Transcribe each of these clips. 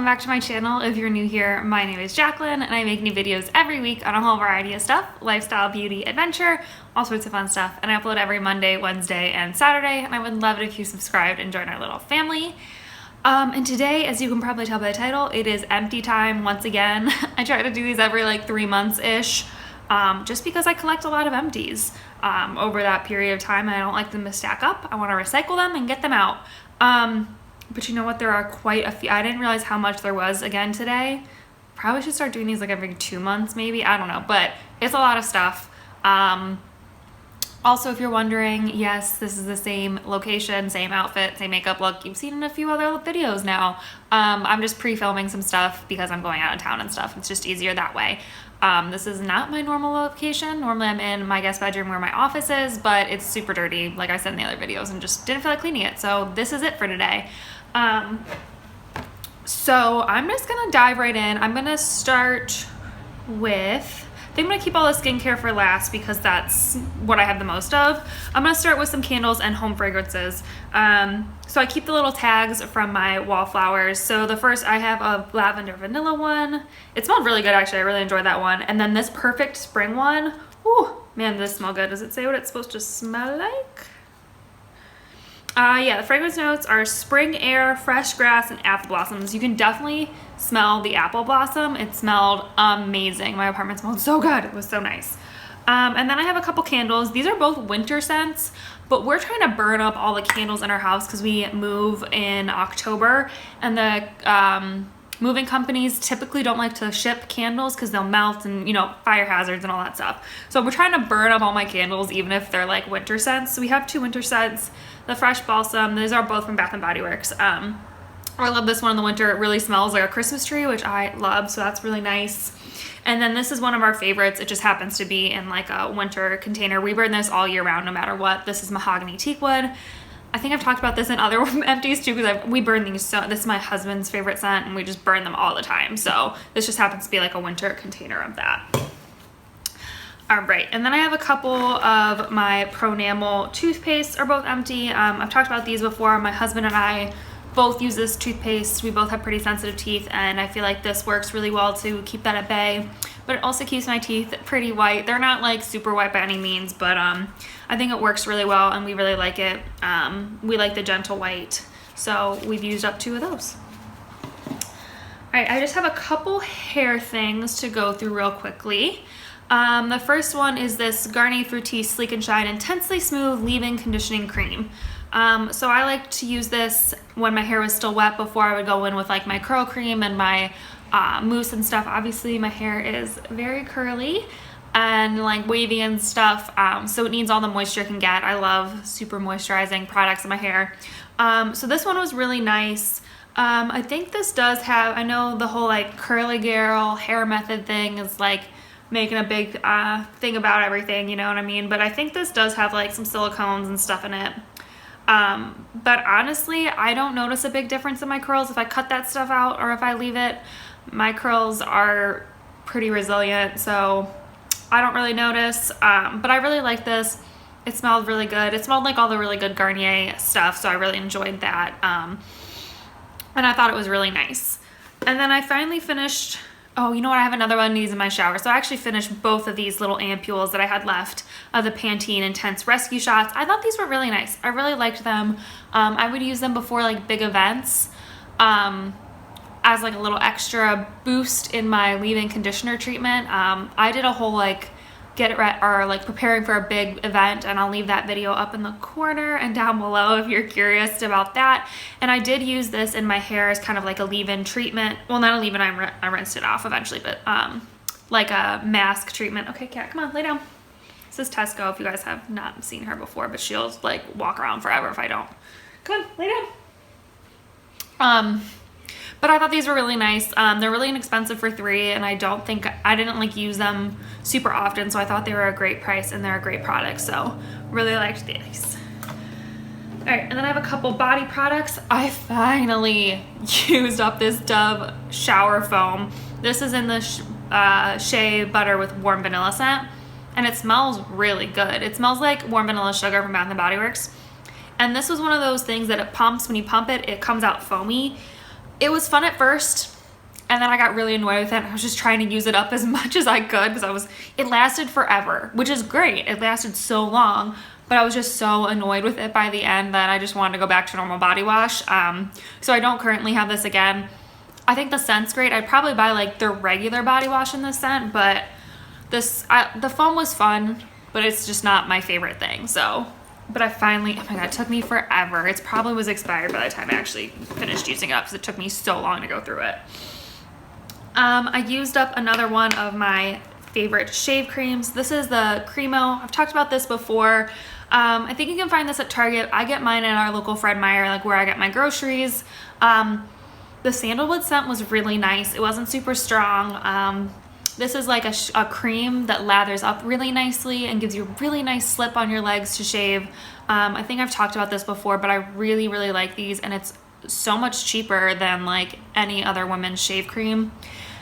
back to my channel. If you're new here, my name is Jacqueline and I make new videos every week on a whole variety of stuff, lifestyle, beauty, adventure, all sorts of fun stuff, and I upload every Monday, Wednesday, and Saturday, and I would love it if you subscribed and join our little family. And today, as you can probably tell by the title, it is empty time once again. I try to do these every like 3 months-ish, just because I collect a lot of empties over that period of time and I don't like them to stack up. I want to recycle them and get them out. But you know what, there are quite a few. I didn't realize how much there was again today. Probably should start doing these like every 2 months maybe, I don't know, but it's a lot of stuff. Also, if you're wondering, yes, this is the same location, same outfit, same makeup look you've seen in a few other videos now. I'm just pre-filming some stuff because I'm going out of town and stuff. It's just easier that way. This is not my normal location. Normally I'm in my guest bedroom where my office is, but it's super dirty, like I said in the other videos, and just didn't feel like cleaning it. So this is it for today. So I'm just gonna dive right in. I'm gonna start with, I think I'm gonna keep all the skincare for last because that's what I have the most of. I'm gonna start with some candles and home fragrances. So I keep the little tags from my wallflowers. So the first, I have a lavender vanilla one. It smelled really good actually, I really enjoyed that one. And then this perfect spring one. Ooh, man, this smells good. Does it say what it's supposed to smell like? Yeah, the fragrance notes are spring air, fresh grass, and apple blossoms. You can definitely smell the apple blossom. It smelled amazing. My apartment smelled so good. It was so nice. And then I have a couple candles. These are both winter scents, but we're trying to burn up all the candles in our house because we move in October, and the moving companies typically don't like to ship candles because they'll melt and, you know, fire hazards and all that stuff. So we're trying to burn up all my candles even if they're like winter scents. So we have 2 winter scents. The Fresh Balsam, these are both from Bath & Body Works. I love this one in the winter. It really smells like a Christmas tree, which I love, so that's really nice. And then this is one of our favorites. It just happens to be in like a winter container. We burn this all year round no matter what. This is Mahogany Teakwood. I think I've talked about this in other empties too because we burn these, so this is my husband's favorite scent and we just burn them all the time. So this just happens to be like a winter container of that. All right, and then I have a couple of my PRONAMEL toothpastes are both empty. I've talked about these before. My husband and I both use this toothpaste. We both have pretty sensitive teeth and I feel like this works really well to keep that at bay, but it also keeps my teeth pretty white. They're not like super white by any means, but I think it works really well and we really like it. We like the gentle white, so we've used up 2 of those. All right, I just have a couple hair things to go through real quickly. The first one is this Garnier Fructis Sleek and Shine Intensely Smooth Leave-In Conditioning Cream. So I like to use this when my hair was still wet before I would go in with like my curl cream and my mousse and stuff. Obviously my hair is very curly and like wavy and stuff, so it needs all the moisture it can get. I love super moisturizing products in my hair. So this one was really nice. I think this does have, I know the whole like curly girl hair method thing is like making a big thing about everything, you know what I mean? But I think this does have like some silicones and stuff in it. But honestly, I don't notice a big difference in my curls if I cut that stuff out or if I leave it. My curls are pretty resilient, so I don't really notice. But I really like this. It smelled really good. It smelled like all the really good Garnier stuff, so I really enjoyed that. And I thought it was really nice. And then I finally finished, oh, you know what? I have another one of these in my shower. So I actually finished both of these little ampules that I had left of the Pantene Intense Rescue Shots. I thought these were really nice. I really liked them. I would use them before like big events as like a little extra boost in my leave-in conditioner treatment. I did a whole like get it right or like preparing for a big event, and I'll leave that video up in the corner and down below if you're curious about that. And I did use this in my hair as kind of like a leave-in treatment. Well, not a leave-in, I rinsed it off eventually, but like a mask treatment. Okay, cat, come on, lay down. This is Tesco if you guys have not seen her before, but she'll like walk around forever if I don't. Come on, lay down. But I thought these were really nice. They're really inexpensive for 3, and I didn't like use them super often, so I thought they were a great price and they're a great product, so really liked these. All right, and then I have a couple body products. I finally used up this Dove shower foam. This is in the Shea Butter with Warm Vanilla scent, and it smells really good. It smells like warm vanilla sugar from Bath & Body Works. And this was one of those things that it pumps. When you pump it, it comes out foamy. It was fun at first. And then I got really annoyed with it. I was just trying to use it up as much as I could because it lasted forever, which is great. It lasted so long, but I was just so annoyed with it by the end that I just wanted to go back to normal body wash. So I don't currently have this again. I think the scent's great. I'd probably buy like the regular body wash in this scent, but the foam was fun, but it's just not my favorite thing. So, but I finally, oh my God, it took me forever. It probably was expired by the time I actually finished using it up because it took me so long to go through it. I used up another one of my favorite shave creams. This is the Cremo. I've talked about this before. I think you can find this at Target. I get mine at our local Fred Meyer, like where I get my groceries. The sandalwood scent was really nice. It wasn't super strong. This is like a cream that lathers up really nicely and gives you a really nice slip on your legs to shave. I think I've talked about this before, but I really, really like these, and it's so much cheaper than like any other women's shave cream.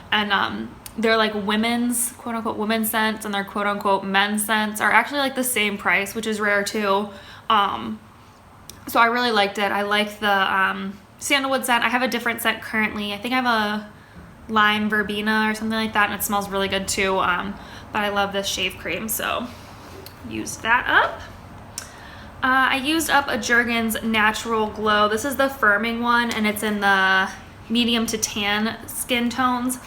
And they're like women's, quote unquote, women's scents, and their quote unquote men's scents are actually like the same price, which is rare too. So I really liked it. I like the sandalwood scent. I have a different scent currently. I think I have a lime verbena or something like that, and it smells really good too. But I love this shave cream, so use that up. I used up a Jergens Natural Glow. This is the firming one, and it's in the medium to tan skin tones.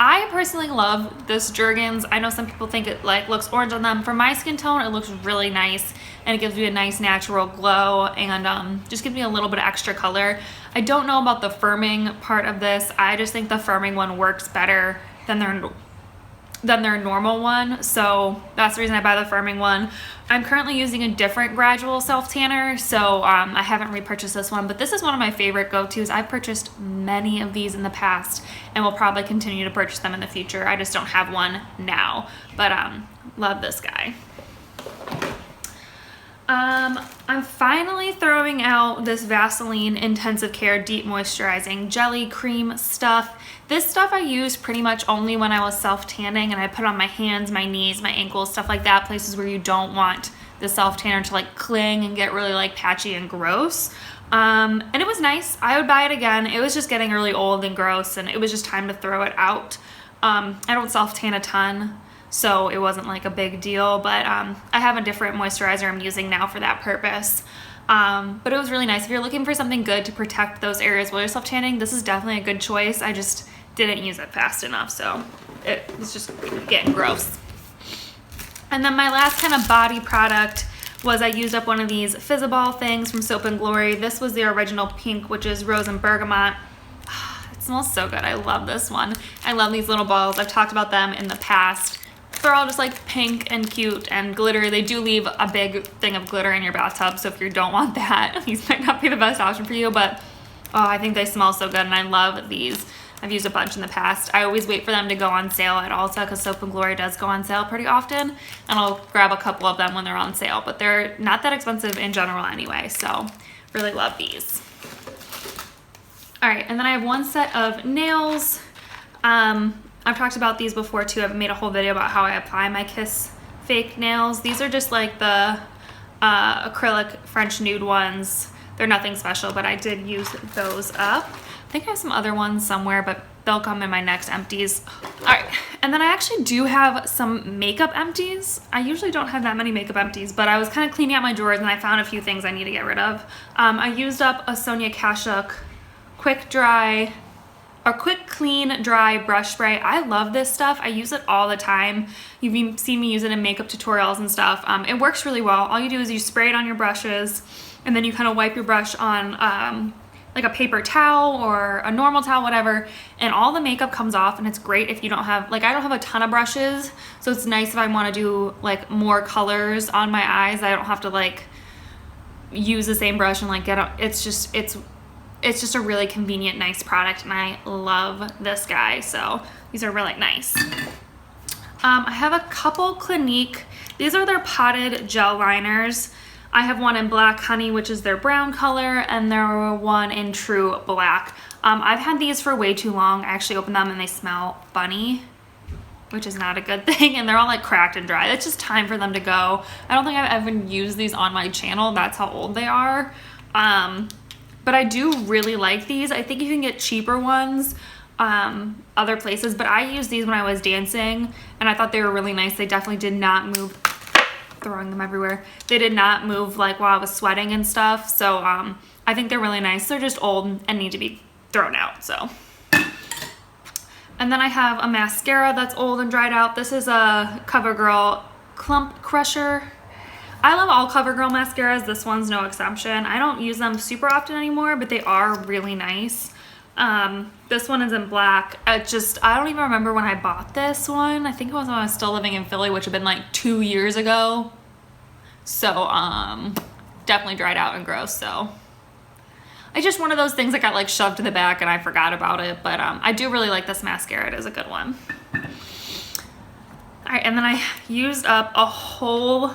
I personally love this Jergens. I know some people think it like looks orange on them. For my skin tone, it looks really nice, and it gives me a nice natural glow, and just gives me a little bit of extra color. I don't know about the firming part of this. I just think the firming one works better than their normal one, so that's the reason I buy the firming one. I'm currently using a different gradual self tanner, so I haven't repurchased this one, but this is one of my favorite go-tos. I've purchased many of these in the past and will probably continue to purchase them in the future. I just don't have one now, but love this guy. I'm finally throwing out this Vaseline Intensive Care Deep Moisturizing Jelly Cream stuff. This stuff I used pretty much only when I was self-tanning, and I put on my hands, my knees, my ankles, stuff like that, places where you don't want the self-tanner to like cling and get really like patchy and gross. And it was nice. I would buy it again. It was just getting really old and gross, and it was just time to throw it out. I don't self-tan a ton, so it wasn't like a big deal, but I have a different moisturizer I'm using now for that purpose. But it was really nice. If you're looking for something good to protect those areas while you're self-tanning, this is definitely a good choice. I just didn't use it fast enough, so it was just getting gross. And then my last kind of body product was I used up one of these Fizzball things from Soap and Glory. This was the original pink, which is rose and bergamot. It smells so good. I love this one. I love these little balls. I've talked about them in the past. They're all just like pink and cute and glittery. They do leave a big thing of glitter in your bathtub, so if you don't want that, these might not be the best option for you, but oh, I think they smell so good, and I love these. I've used a bunch in the past. I always wait for them to go on sale at Ulta because Soap and Glory does go on sale pretty often, and I'll grab a couple of them when they're on sale, but they're not that expensive in general anyway, so really love these. All right, and then I have one set of nails. I've talked about these before too. I've made a whole video about how I apply my Kiss fake nails. These are just like the acrylic French nude ones. They're nothing special, but I did use those up. I think I have some other ones somewhere, but they'll come in my next empties. All right, and then I actually do have some makeup empties. I usually don't have that many makeup empties, but I was kind of cleaning out my drawers and I found a few things I need to get rid of. I used up a SONIA KASHUK quick clean dry brush spray. I love this stuff. I use it all the time. You've seen me use it in makeup tutorials and stuff. It works really well. All you do is you spray it on your brushes, and then you kind of wipe your brush on like a paper towel or a normal towel, whatever, and all the makeup comes off, and it's great if you don't have, like I don't have a ton of brushes, so it's nice if I want to do like more colors on my eyes. I don't have to like use the same brush and like it's just a really convenient, nice product, and I love this guy, so these are really nice. I have a couple Clinique. These are their potted gel liners. I have one in Black Honey, which is their brown color, and there one in True Black. I've had these for way too long. I actually opened them and they smell funny, which is not a good thing, and they're all like cracked and dry. It's just time for them to go. I don't think I've ever used these on my channel. That's how old they are. But I do really like these. I think you can get cheaper ones other places, but I used these when I was dancing and I thought they were really nice. They definitely did not move, throwing them everywhere. They did not move like while I was sweating and stuff. So I think they're really nice. They're just old and need to be thrown out, so. And then I have a mascara that's old and dried out. This is a CoverGirl Clump Crusher. I love all CoverGirl mascaras. This one's no exception. I don't use them super often anymore, but they are really nice. This one is in black. I don't even remember when I bought this one. I think it was when I was still living in Philly, which had been like 2 years ago. So, definitely dried out and gross, so. It's just one of those things that got like shoved to the back and I forgot about it, but I do really like this mascara. It is a good one. All right, and then I used up a whole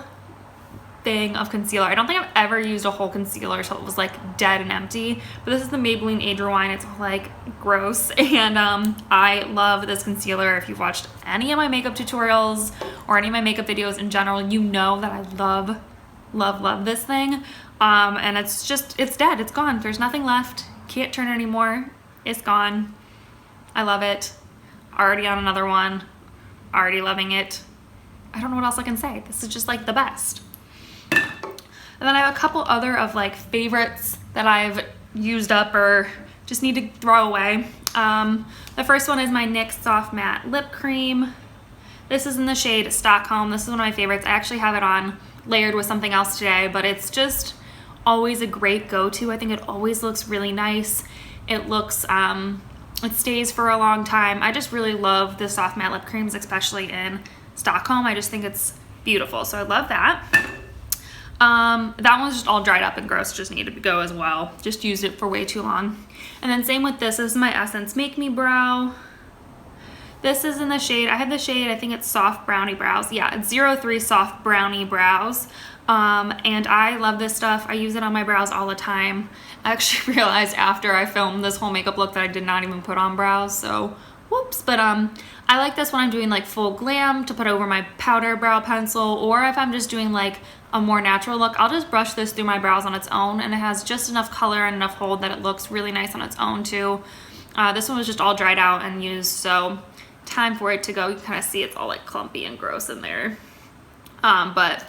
thing of concealer. I don't think I've ever used a whole concealer till it was like dead and empty, but this is the Maybelline Age Rewind. It's like gross, and I love this concealer. If you've watched any of my makeup tutorials or any of my makeup videos in general, you know that I love this thing. And it's dead, it's gone. There's nothing left. Can't turn it anymore. It's gone. I love it. Already on another one. Already loving it. I don't know what else I can say. This is just like the best. And then I have a couple other of like favorites that I've used up or just need to throw away. The first one is my NYX Soft Matte Lip Cream. This is in the shade Stockholm. This is one of my favorites. I actually have it on layered with something else today, but it's just always a great go-to. I think it always looks really nice. It looks, it stays for a long time. I just really love the soft matte lip creams, especially in Stockholm. I just think it's beautiful, so I love that. That one's just all dried up and gross, just needed to go as well. Just used it for way too long. And then same with this is my Essence Make Me Brow. This is in the shade, I have the shade, I think it's Soft Brownie Brows. Yeah, it's 03 Soft Brownie Brows. And I love this stuff. I use it on my brows all the time. I actually realized after I filmed this whole makeup look that I did not even put on brows, so whoops. But I like this when I'm doing like full glam to put over my powder brow pencil, or if I'm just doing like a more natural look, I'll just brush this through my brows on its own, and it has just enough color and enough hold that it looks really nice on its own too. This one was just all dried out and used, so time for it to go. You can kind of see it's all like clumpy and gross in there. But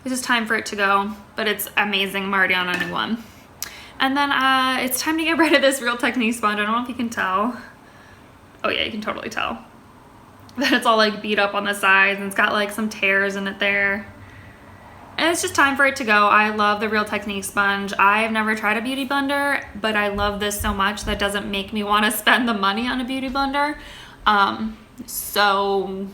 this is time for it to go, but it's amazing. I'm already on a new one. And then it's time to get rid of this Real Technique sponge. I don't know if you can tell. Oh yeah, you can totally tell that it's all like beat up on the sides and it's got like some tears in it there. And it's just time for it to go. I love the Real Technique sponge. I've never tried a beauty blender, but I love this so much that doesn't make me want to spend the money on a beauty blender. So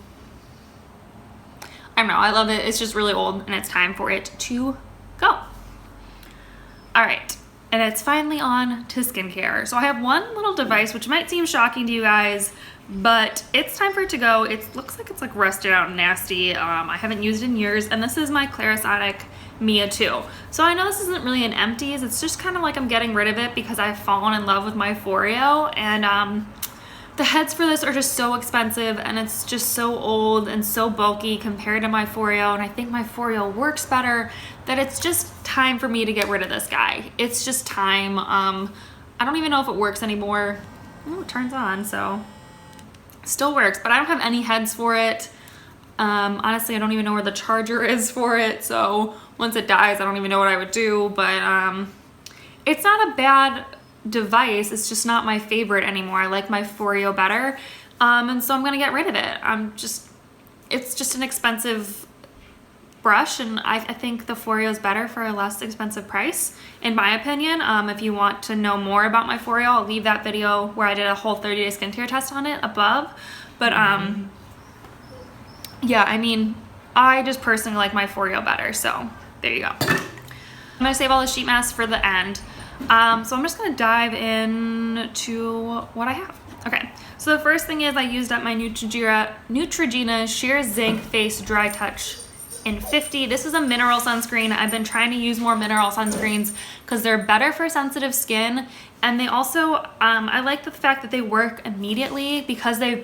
I don't know, I love it. It's just really old and it's time for it to go. All right, and it's finally on to skincare. So I have one little device which might seem shocking to you guys, but it's time for it to go. It looks like it's like rusted out and nasty. I haven't used it in years, and this is my Clarisonic Mia 2. So I know this isn't really an empties, it's just kind of like I'm getting rid of it because I've fallen in love with my Foreo, and the heads for this are just so expensive, and it's just so old and so bulky compared to my Foreo, and I think my Foreo works better, that it's just time for me to get rid of this guy. It's just time. I don't even know if it works anymore. Oh, it turns on, so still works, but I don't have any heads for it. Honestly, I don't even know where the charger is for it, so once it dies, I don't even know what I would do, but it's not a bad device. It's just not my favorite anymore. I like my Foreo better, and so I'm gonna get rid of it. It's just an expensive brush, and I think the Foreo is better for a less expensive price, in my opinion. If you want to know more about my Foreo, I'll leave that video where I did a whole 30-day skincare test on it above. But yeah, I mean, I just personally like my Foreo better, so there you go. I'm gonna save all the sheet masks for the end. So I'm just gonna dive into what I have. Okay, so the first thing is I used up my Neutrogena Sheer Zinc Face Dry Touch in 50. This is a mineral sunscreen. I've been trying to use more mineral sunscreens because they're better for sensitive skin, and they also, I like the fact that they work immediately because they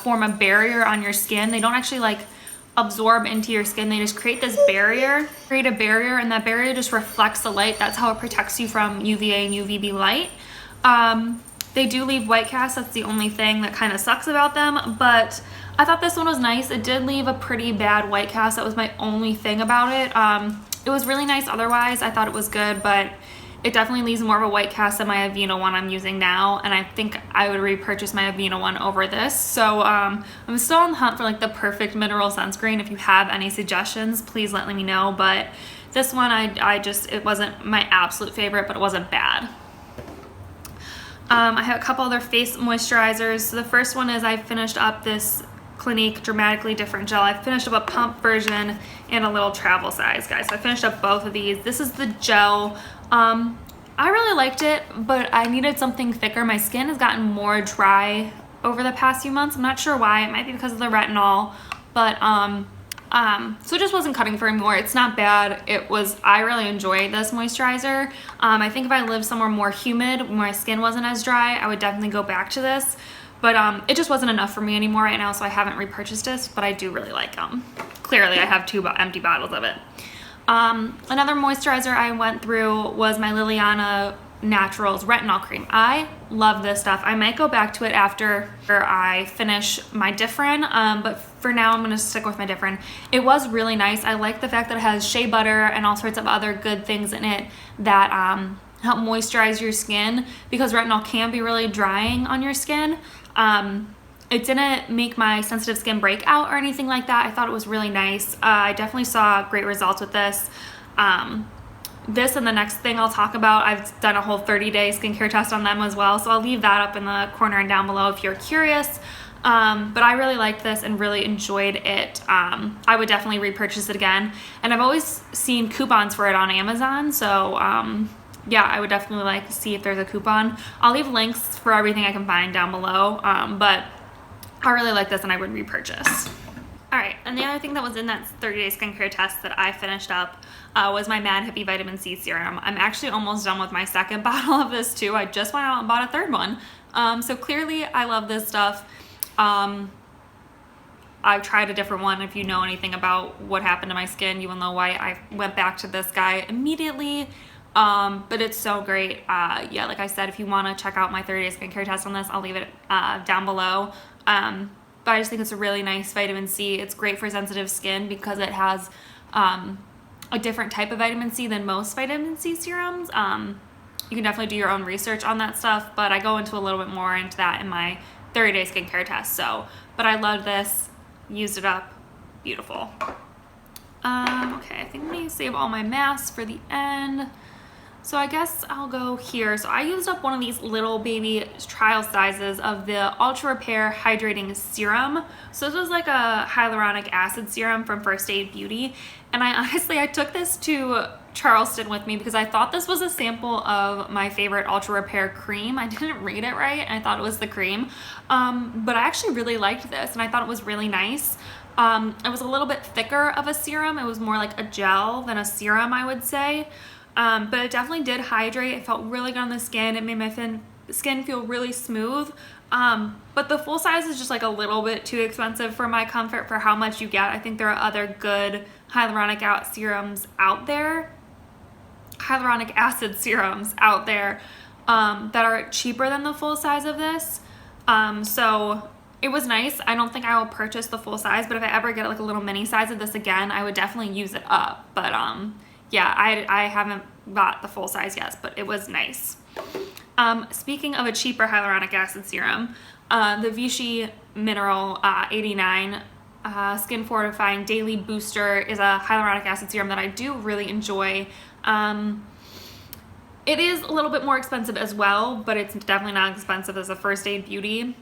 form a barrier on your skin. They don't actually like absorb into your skin. They just create this barrier, and that barrier just reflects the light. That's how it protects you from UVA and UVB light. They do leave white cast, that's the only thing that kind of sucks about them, but I thought this one was nice. It did leave a pretty bad white cast. That was my only thing about it. It was really nice otherwise. I thought it was good, but it definitely leaves more of a white cast than my Aveeno one I'm using now, and I think I would repurchase my Aveeno one over this. So I'm still on the hunt for like the perfect mineral sunscreen. If you have any suggestions, please let me know, but this one it wasn't my absolute favorite, but it wasn't bad. I have a couple other face moisturizers. So the first one is I finished up this Clinique Dramatically Different Gel. I finished up a pump version and a little travel size, guys. So I finished up both of these. This is the gel. I really liked it, but I needed something thicker. My skin has gotten more dry over the past few months. I'm not sure why. It might be because of the retinol, but so it just wasn't cutting for me more. It's not bad. I really enjoyed this moisturizer. I think if I lived somewhere more humid, where my skin wasn't as dry, I would definitely go back to this. But it just wasn't enough for me anymore right now, so I haven't repurchased this, but I do really like them. Clearly, I have 2 empty bottles of it. Another moisturizer I went through was my Liliana Naturals Retinol Cream. I love this stuff. I might go back to it after I finish my Differin, but for now I'm going to stick with my Differin. It was really nice. I like the fact that it has shea butter and all sorts of other good things in it that help moisturize your skin, because retinol can be really drying on your skin. It didn't make my sensitive skin break out or anything like that. I thought it was really nice. I definitely saw great results with this. This and the next thing I'll talk about, I've done a whole 30-day skincare test on them as well, so I'll leave that up in the corner and down below if you're curious. But I really liked this and really enjoyed it. I would definitely repurchase it again. And I've always seen coupons for it on Amazon, so yeah, I would definitely like to see if there's a coupon. I'll leave links for everything I can find down below, but I really like this and I would repurchase. All right, and the other thing that was in that 30-day skincare test that I finished up was my Mad Hippie Vitamin C Serum. I'm actually almost done with my second bottle of this too. I just went out and bought a third one. So clearly I love this stuff. I've tried a different one. If you know anything about what happened to my skin, you will know why I went back to this guy immediately. But it's so great. Yeah, like I said, if you want to check out my 30-day skincare test on this, I'll leave it down below. But I just think it's a really nice vitamin C. It's great for sensitive skin because it has a different type of vitamin C than most vitamin C serums. You can definitely do your own research on that stuff, but I go into a little bit more into that in my 30-day skincare test. But I love this, used it up, beautiful. Okay, I think I'm gonna save all my masks for the end. So I guess I'll go here. So I used up one of these little baby trial sizes of the Ultra Repair Hydrating Serum. So this was like a hyaluronic acid serum from First Aid Beauty. And I took this to Charleston with me because I thought this was a sample of my favorite Ultra Repair cream. I didn't read it right and I thought it was the cream. But I actually really liked this and I thought it was really nice. It was a little bit thicker of a serum. It was more like a gel than a serum, I would say. But it definitely did hydrate. It felt really good on the skin. It made my skin feel really smooth. But the full size is just like a little bit too expensive for my comfort for how much you get. I think there are other good hyaluronic acid serums out there that are cheaper than the full size of this. So it was nice. I don't think I will purchase the full size, but if I ever get like a little mini size of this again, I would definitely use it up. But yeah, I haven't bought the full size yet, but it was nice. Speaking of a cheaper hyaluronic acid serum, the Vichy Mineral 89 Skin Fortifying Daily Booster is a hyaluronic acid serum that I do really enjoy. It is a little bit more expensive as well, but it's definitely not as expensive as a First Aid Beauty.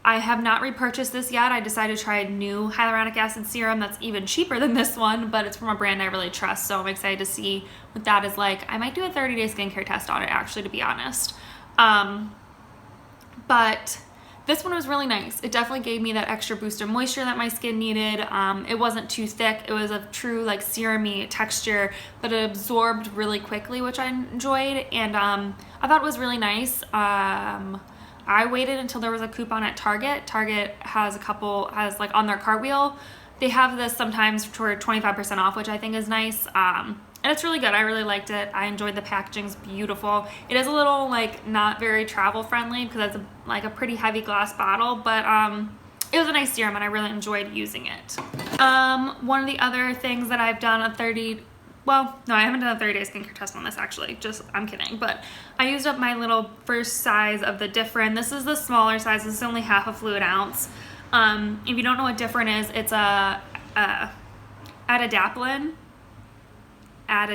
I have not repurchased this yet. I decided to try a new hyaluronic acid serum that's even cheaper than this one, but it's from a brand I really trust, so I'm excited to see what that is like. I might do a 30-day skincare test on it, actually, to be honest. But this one was really nice. It definitely gave me that extra boost of moisture that my skin needed. It wasn't too thick. It was a true like serum-y texture, but it absorbed really quickly, which I enjoyed, and I thought it was really nice. I waited until there was a coupon at Target. Target has like on their cart wheel, they have this sometimes for 25% off, which I think is nice. And and it's really good. I really liked it. I enjoyed the packaging's beautiful. It is a little like not very travel friendly because it's like a pretty heavy glass bottle, but it was a nice serum and I really enjoyed using it. One of the other things that I've done well, no, I haven't done a 30-day skincare test on this actually, just, I'm kidding, but I used up my little first size of the Differin. This is the smaller size, this is only half a fluid ounce. If you don't know what Differin is, it's a adapalene, I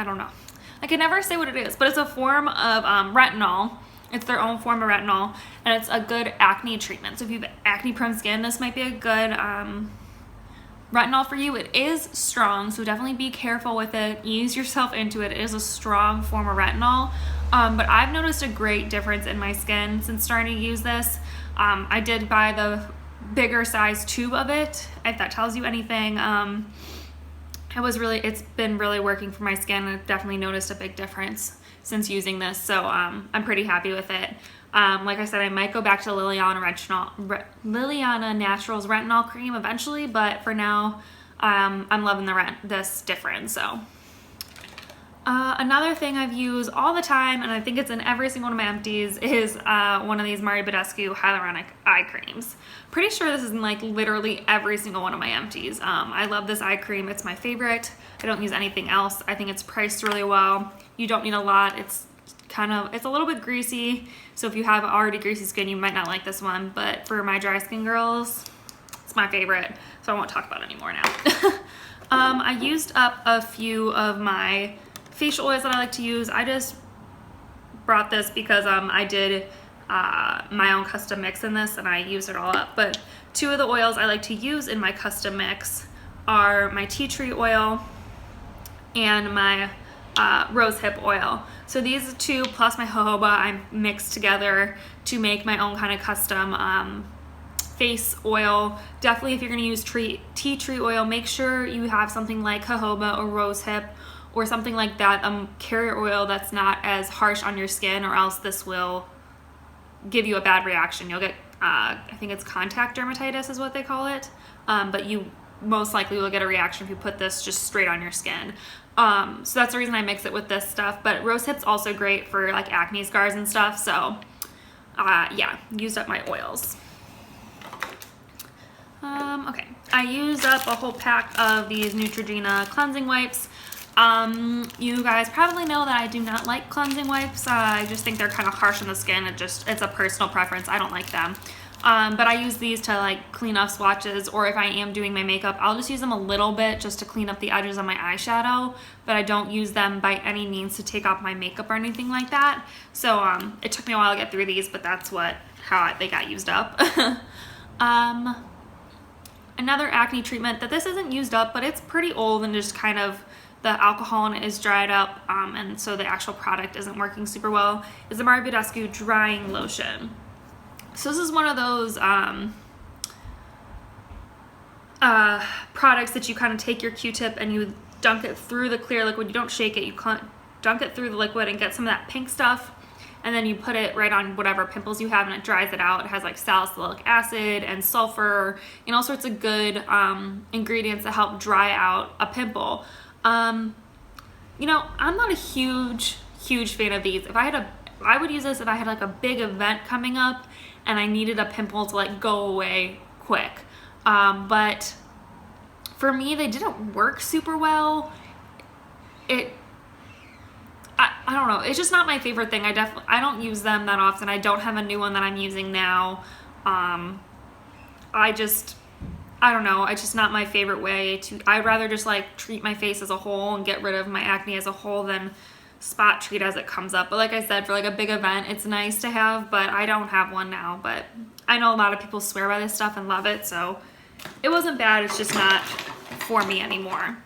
don't know. I can never say what it is, but it's a form of retinol. It's their own form of retinol, and it's a good acne treatment. So if you have acne prone skin, this might be a good retinol for you. It is strong, so definitely be careful with it. Ease yourself into it. It is a strong form of retinol, but I've noticed a great difference in my skin since starting to use this. I did buy the bigger size tube of it, if that tells you anything. It's been really working for my skin. I've definitely noticed a big difference since using this, so I'm pretty happy with it. Like I said, I might go back to Liliana Naturals Retinol Cream eventually, but for now, I'm loving this Differin. So another thing I've used all the time, and I think it's in every single one of my empties, is one of these BADESCU hyaluronic eye creams. Pretty sure this is in like literally every single one of my empties. I love this eye cream. It's my favorite. I don't use anything else. I think it's priced really well. You don't need a lot. It's a little bit greasy, so if you have already greasy skin, you might not like this one, but for my dry skin girls, it's my favorite, so I won't talk about it anymore now. I used up a few of my facial oils that I like to use. I just brought this because I did my own custom mix in this and I used it all up, but two of the oils I like to use in my custom mix are my tea tree oil and my rose hip oil. So these two plus my jojoba I mixed together to make my own kind of custom face oil. Definitely if you're going to use tea tree oil, make sure you have something like jojoba or rose hip or something like that, carrier oil that's not as harsh on your skin, or else this will give you a bad reaction. You'll get, I think it's contact dermatitis is what they call it, but you most likely will get a reaction if you put this just straight on your skin. So that's the reason I mix it with this stuff, but rose hip's also great for like acne scars and stuff. So yeah, used up my oils. Okay, I used up a whole pack of these Neutrogena cleansing wipes. You guys probably know that I do not like cleansing wipes. I just think they're kind of harsh on the skin. It's a personal preference. I don't like them. But I use these to like clean off swatches, or if I am doing my makeup, I'll just use them a little bit just to clean up the edges of my eyeshadow, but I don't use them by any means to take off my makeup or anything like that. So it took me a while to get through these, but that's how they got used up. Another acne treatment that this isn't used up, but it's pretty old and just kind of the alcohol in it is dried up, and so the actual product isn't working super well, is the BADESCU drying lotion. So this is one of those products that you kind of take your Q-tip and you dunk it through the clear liquid. You don't shake it, you dunk it through the liquid and get some of that pink stuff, and then you put it right on whatever pimples you have and it dries it out. It has like salicylic acid and sulfur and all sorts of good ingredients that help dry out a pimple. You know, I'm not a huge fan of these. I would use this if I had like a big event coming up and I needed a pimple to like go away quick. But for me, they didn't work super well. I don't know. It's just not my favorite thing. I don't use them that often. I don't have a new one that I'm using now. I don't know. It's just not my favorite way to. I'd rather just like treat my face as a whole and get rid of my acne as a whole than spot treat as it comes up. But like I said, for like a big event, it's nice to have, but I don't have one now. But I know a lot of people swear by this stuff and love it, so it wasn't bad. It's just not for me anymore.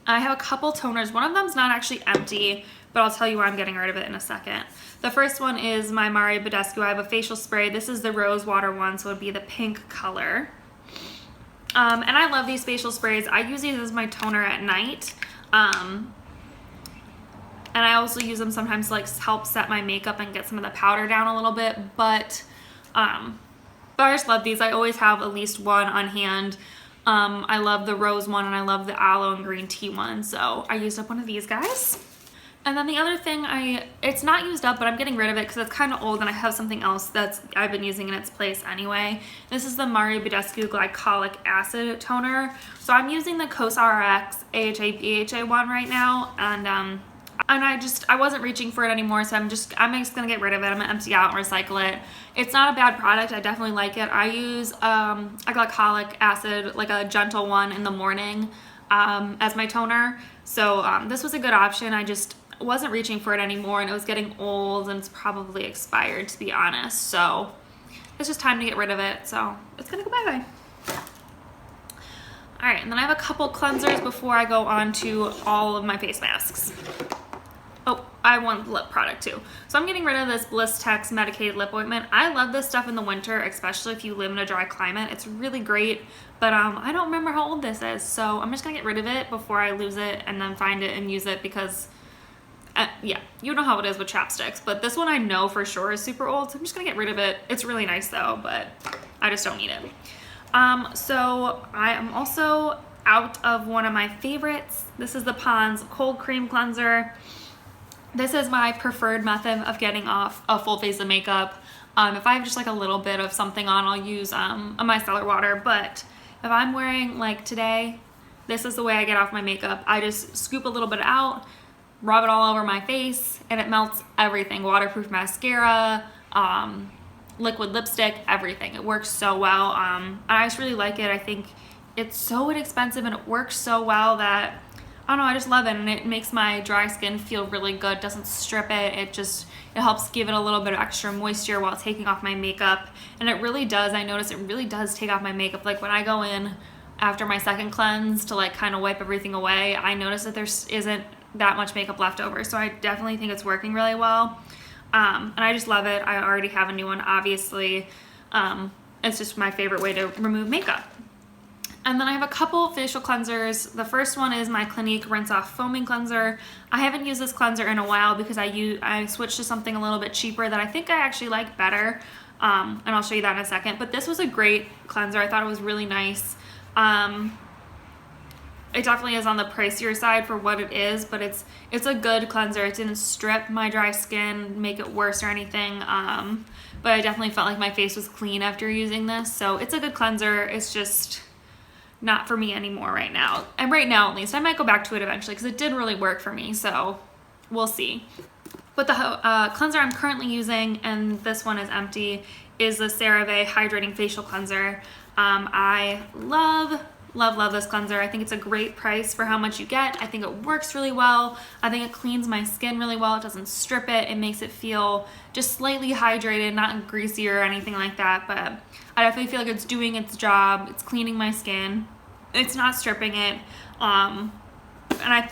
I have a couple toners. One of them's not actually empty, but I'll tell you why I'm getting rid of it in a second. The first one is my BADESCU. I have a facial spray. This is the rose water one, so it would be the pink color. And I love these facial sprays. I use these as my toner at night. And I also use them sometimes to like help set my makeup and get some of the powder down a little bit. But I just love these. I always have at least one on hand. I love the rose one and I love the aloe and green tea one. So I used up one of these guys. And then the other thing, it's not used up, but I'm getting rid of it because it's kind of old and I have something else I've been using in its place anyway. This is the BADESCU Glycolic Acid Toner. So I'm using the COSRX AHA/PHA one right now, and I wasn't reaching for it anymore, so I'm just gonna get rid of it. I'm gonna empty out and recycle it. It's not a bad product. I definitely like it. I use a glycolic acid, like a gentle one in the morning as my toner. So this was a good option. I just wasn't reaching for it anymore and it was getting old and it's probably expired, to be honest. So it's just time to get rid of it. So it's gonna go bye-bye. All right, and then I have a couple cleansers before I go on to all of my face masks. Oh, I have one lip product too. So I'm getting rid of this Blistex medicated lip ointment. I love this stuff in the winter, especially if you live in a dry climate. It's really great, but I don't remember how old this is. So I'm just gonna get rid of it before I lose it and then find it and use it because yeah, you know how it is with chapsticks, but this one I know for sure is super old, so I'm just gonna get rid of it. It's really nice though, but I just don't need it. So I am also out of one of my favorites. This is the Pond's Cold Cream Cleanser. This is my preferred method of getting off a full face of makeup. If I have just like a little bit of something on, I'll use a micellar water, but if I'm wearing, like today, this is the way I get off my makeup. I just scoop a little bit out, rub it all over my face, and it melts everything. Waterproof mascara, liquid lipstick, everything. It works so well. I just really like it. I think it's so inexpensive and it works so well that, I don't know, I just love it, and it makes my dry skin feel really good. Doesn't strip it. It helps give it a little bit of extra moisture while taking off my makeup, and it really does. I notice it really does take off my makeup. Like when I go in after my second cleanse to like kind of wipe everything away, I notice that there isn't that much makeup left over, so I definitely think it's working really well. And I just love it. I already have a new one, obviously. It's just my favorite way to remove makeup. And then I have a couple facial cleansers. The first one is my Clinique Rinse Off Foaming Cleanser. I haven't used this cleanser in a while because I switched to something a little bit cheaper that I think I actually like better. And I'll show you that in a second. But this was a great cleanser. I thought it was really nice. It definitely is on the pricier side for what it is, but it's a good cleanser. It didn't strip my dry skin, make it worse or anything. But I definitely felt like my face was clean after using this. So it's a good cleanser. It's just not for me anymore right now. And right now, at least, I might go back to it eventually because it did really work for me. So we'll see. But the cleanser I'm currently using, and this one is empty, is the CERAVE Hydrating Facial Cleanser. I love this cleanser. I think it's a great price for how much you get. I think it works really well. I think it cleans my skin really well. It doesn't strip it. It makes it feel just slightly hydrated, not greasy or anything like that, but I definitely feel like it's doing its job. It's cleaning my skin. It's not stripping it. And I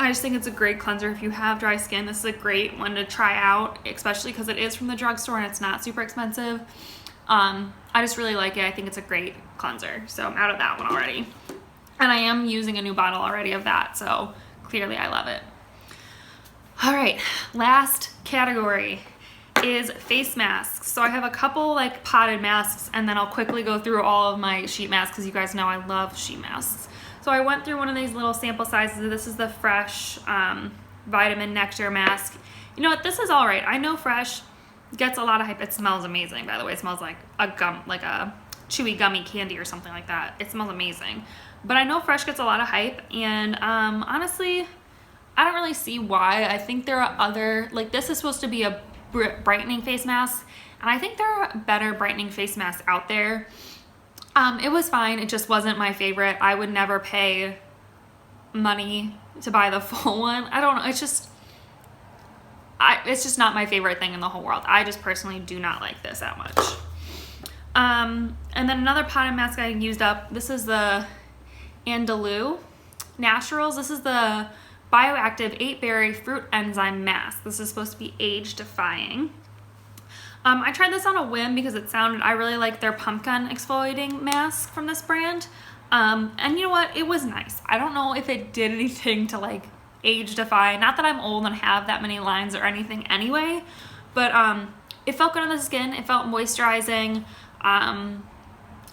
just think it's a great cleanser if you have dry skin. This is a great one to try out, especially because it is from the drugstore and it's not super expensive. I just really like it. I think it's a great cleanser. So I'm out of that one already. And I am using a new bottle already of that. So clearly I love it. All right, last category is face masks. So I have a couple like potted masks, and then I'll quickly go through all of my sheet masks because you guys know I love sheet masks. So I went through one of these little sample sizes. This is the Fresh Vitamin Nectar Mask. You know what, this is all right. I know Fresh gets a lot of hype. It smells amazing, by the way. It smells like a chewy gummy candy or something like that. It smells amazing. But I know Fresh gets a lot of hype, and honestly, I don't really see why. I think there are other, like this is supposed to be a brightening face mask, and I think there are better brightening face masks out there. It was fine. It just wasn't my favorite. I would never pay money to buy the full one. I don't know. It's just not my favorite thing in the whole world. I just personally do not like this that much. And then another potted mask I used up. This is the ANDALOU Naturals. This is the Bioactive 8-Berry Fruit Enzyme Mask. This is supposed to be age defying. I tried this on a whim because I really like their pumpkin exfoliating mask from this brand. And you know what? It was nice. I don't know if it did anything to like age defy. Not that I'm old and have that many lines or anything anyway, but it felt good on the skin. It felt moisturizing.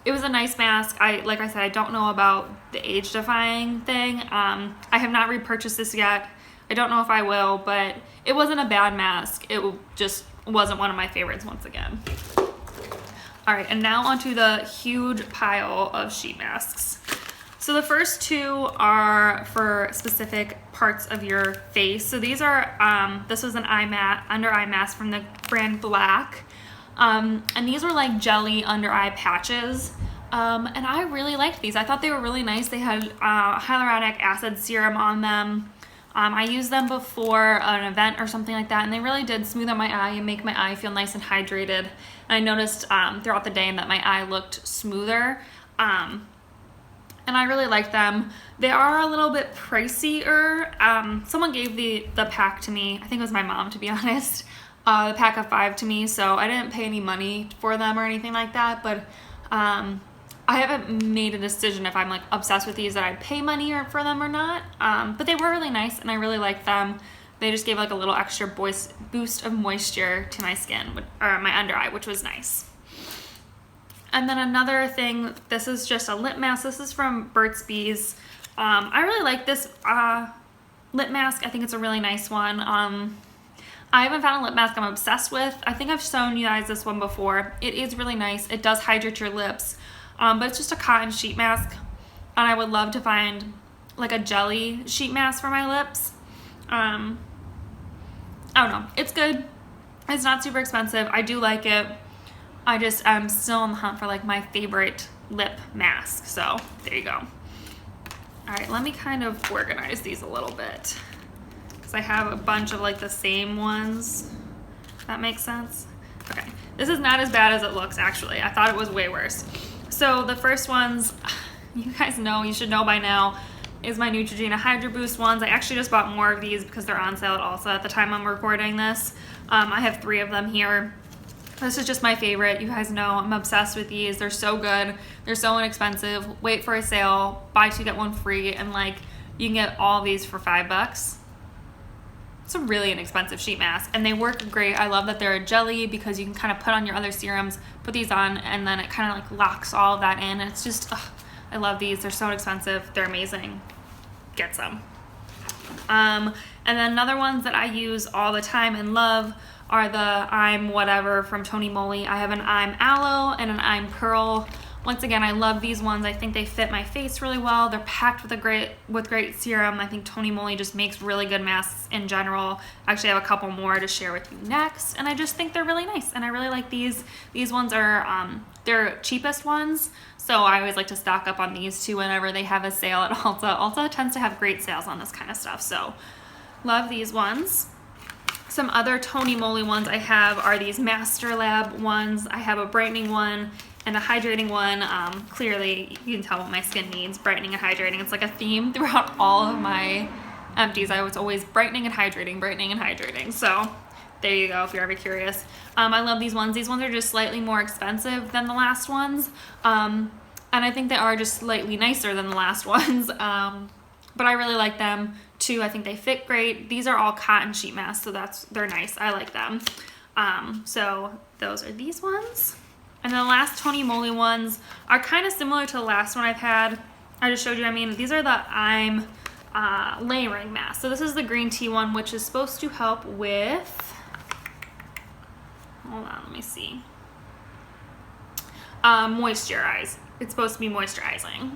it was a nice mask. Like I said, I don't know about the age defying thing. I have not repurchased this yet. I don't know if I will, but it wasn't a bad mask. It just wasn't one of my favorites once again. All right, and now onto the huge pile of sheet masks. So the first two are for specific parts of your face. So these are, this was an under eye mask from the brand Black. And these were like jelly under eye patches. And I really liked these. I thought they were really nice. They had hyaluronic acid serum on them. I used them before an event or something like that, and they really did smooth out my eye and make my eye feel nice and hydrated. And I noticed throughout the day that my eye looked smoother. And I really like them. They are a little bit pricier. Someone gave the pack to me. I think it was my mom, to be honest. The pack of 5 to me, so I didn't pay any money for them or anything like that. But I haven't made a decision if I'm like obsessed with these that I'd pay money for them or not. But they were really nice, and I really liked them. They just gave like a little extra boost of moisture to my skin, or my under eye, which was nice. And then another thing, this is just a lip mask. This is from Burt's. I really like this lip mask. I think it's a really nice one. I haven't found a lip mask I'm obsessed with. I think I've shown you guys this one before. It is really nice. It does hydrate your lips, but it's just a cotton sheet mask. And I would love to find like a jelly sheet mask for my lips. I don't know. It's good. It's not super expensive. I do like it. I just am still on the hunt for like my favorite lip mask. So there you go. All right, let me kind of organize these a little bit, because I have a bunch of like the same ones. That makes sense? Okay, this is not as bad as it looks actually. I thought it was way worse. So the first ones, you guys know, you should know by now, is my Neutrogena Hydro Boost ones. I actually just bought more of these because they're on sale at Ulta at the time I'm recording this. I have 3 of them here. This is just my favorite. You guys know I'm obsessed with these. They're so good. They're so inexpensive. Wait for a sale, buy 2 get 1 free, and like you can get all these for $5. It's a really inexpensive sheet mask, and they work great. I love that they're a jelly because you can kind of put on your other serums, put these on, and then it kind of like locks all of that in. And it's just, I love these. They're so inexpensive. They're amazing. Get some. And then another ones that I use all the time and love are the I'm Whatever from Tony Moly. I have an I'm Aloe and an I'm Pearl. Once again, I love these ones. I think they fit my face really well. They're packed with great serum. I think Tony Moly just makes really good masks in general. Actually, I have a couple more to share with you next, and I just think they're really nice, and I really like these. These ones are they're cheapest ones, so I always like to stock up on these too whenever they have a sale at Ulta. Ulta tends to have great sales on this kind of stuff, so love these ones. Some other Tony Moly ones I have are these Master Lab ones. I have a brightening one and a hydrating one. Clearly, you can tell what my skin needs, brightening and hydrating. It's like a theme throughout all of my empties. I was always brightening and hydrating. So there you go, if you're ever curious. I love these ones. These ones are just slightly more expensive than the last ones. And I think they are just slightly nicer than the last ones. But I really like them too. I think they fit great. These are all cotton sheet masks, so they're nice. I like them. So those are these ones. And the last Tony Moly ones are kind of similar to the last one I've had. I just showed you. I mean, these are the I'm layering mask. So this is the green tea one, which is supposed to help with, hold on, let me see, moisturize. It's supposed to be moisturizing.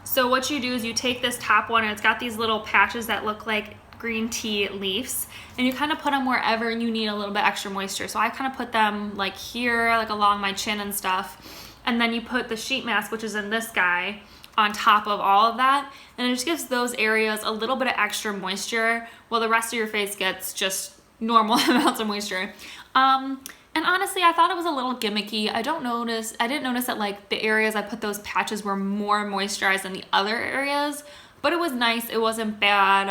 So what you do is you take this top one, and it's got these little patches that look like green tea leaves, and you kind of put them wherever you need a little bit extra moisture. So I kind of put them like here, like along my chin and stuff, and then you put the sheet mask, which is in this guy, on top of all of that, and it just gives those areas a little bit of extra moisture while the rest of your face gets just normal amounts of moisture. And honestly, I thought it was a little gimmicky. I didn't notice that like the areas I put those patches were more moisturized than the other areas, but it was nice. It wasn't bad.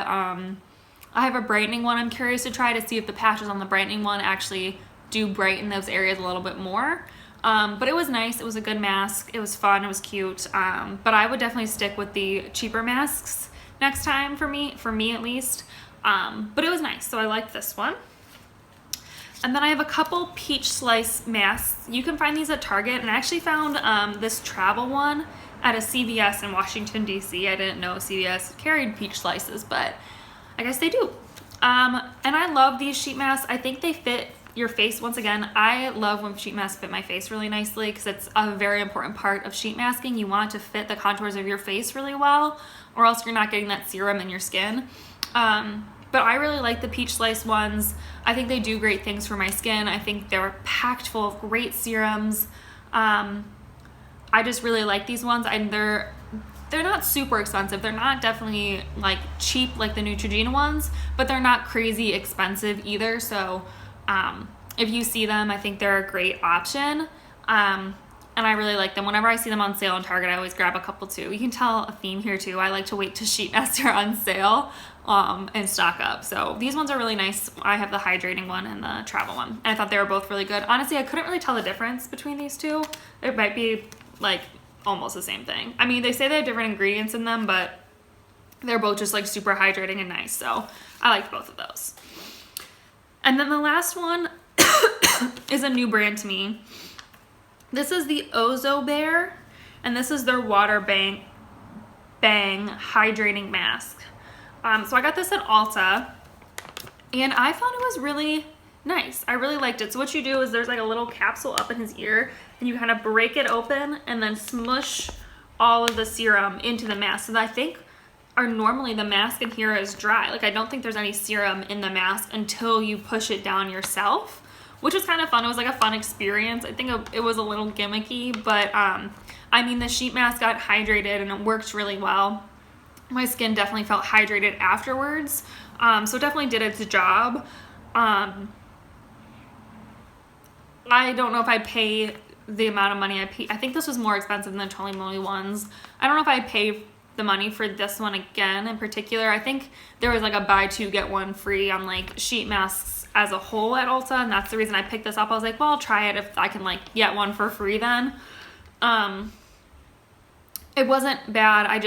I have a brightening one. I'm curious to try to see if the patches on the brightening one actually do brighten those areas a little bit more. But it was nice. It was a good mask. It was fun. It was cute. But I would definitely stick with the cheaper masks next time for me at least. But it was nice. So I liked this one. And then I have a couple peach slice masks. You can find these at Target, and I actually found this travel one at a CVS in Washington, D.C. I didn't know CVS carried peach slices, but I guess they do. And I love these sheet masks. I think they fit your face. Once again, I love when sheet masks fit my face really nicely because it's a very important part of sheet masking. You want it to fit the contours of your face really well, or else you're not getting that serum in your skin. But I really like the peach slice ones. I think they do great things for my skin. I think they're packed full of great serums. I just really like these ones, and they're not super expensive. They're not definitely like cheap like the Neutrogena ones, but they're not crazy expensive either. So if you see them, I think they're a great option. And I really like them. Whenever I see them on sale in Target, I always grab a couple too. You can tell a theme here too. I like to wait till sheet masks are on sale and stock up. So these ones are really nice. I have the hydrating one and the travel one. And I thought they were both really good. Honestly, I couldn't really tell the difference between these two. It might be like almost the same thing. I mean, they say they have different ingredients in them, but they're both just like super hydrating and nice. So I liked both of those. And then the last one is a new brand to me. This is the OOZOO Bear, and this is their Water Bang Hydrating Mask. So I got this at Ulta, and I found it was really nice. I really liked it. So what you do is there's like a little capsule up in his ear, and you kind of break it open and then smush all of the serum into the mask. And I think normally the mask in here is dry. Like I don't think there's any serum in the mask until you push it down yourself, which was kind of fun. It was like a fun experience. I think it was a little gimmicky, but I mean, the sheet mask got hydrated and it worked really well. My skin definitely felt hydrated afterwards. So it definitely did its job. I don't know if I'd pay the amount of money I paid. I think this was more expensive than the MOLY ones. I don't know if I'd pay the money for this one again in particular. I think there was like a buy two get one free on like sheet masks as a whole at Ulta, and that's the reason I picked this up. I was like, well, I'll try it if I can like get one for free then. It wasn't bad. I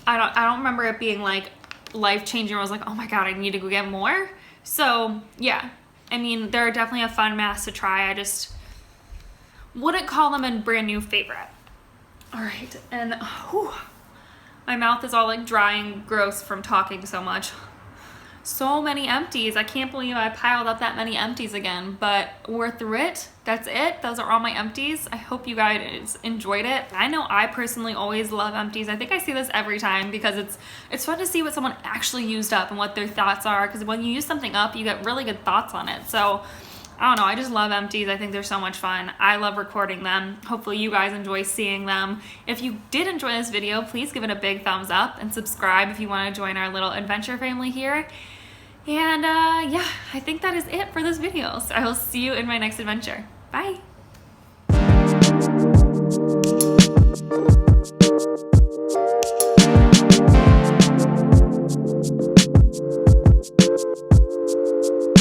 don't remember it being like life-changing. I was like, oh my god, I need to go get more. So yeah, I mean, they're definitely a fun mask to try. I just wouldn't call them a brand new favorite. All right, and whew, my mouth is all like dry and gross from talking so much. So many empties. I can't believe I piled up that many empties again, but we're through it. That's it. Those are all my empties. I hope you guys enjoyed it. I know I personally always love empties. I think I see this every time because it's fun to see what someone actually used up and what their thoughts are, because when you use something up, you get really good thoughts on it. So I don't know, I just love empties. I think they're so much fun. I love recording them. Hopefully you guys enjoy seeing them. If you did enjoy this video, please give it a big thumbs up and subscribe if you want to join our little adventure family here. And yeah, I think that is it for this video. So I will see you in my next adventure. Bye.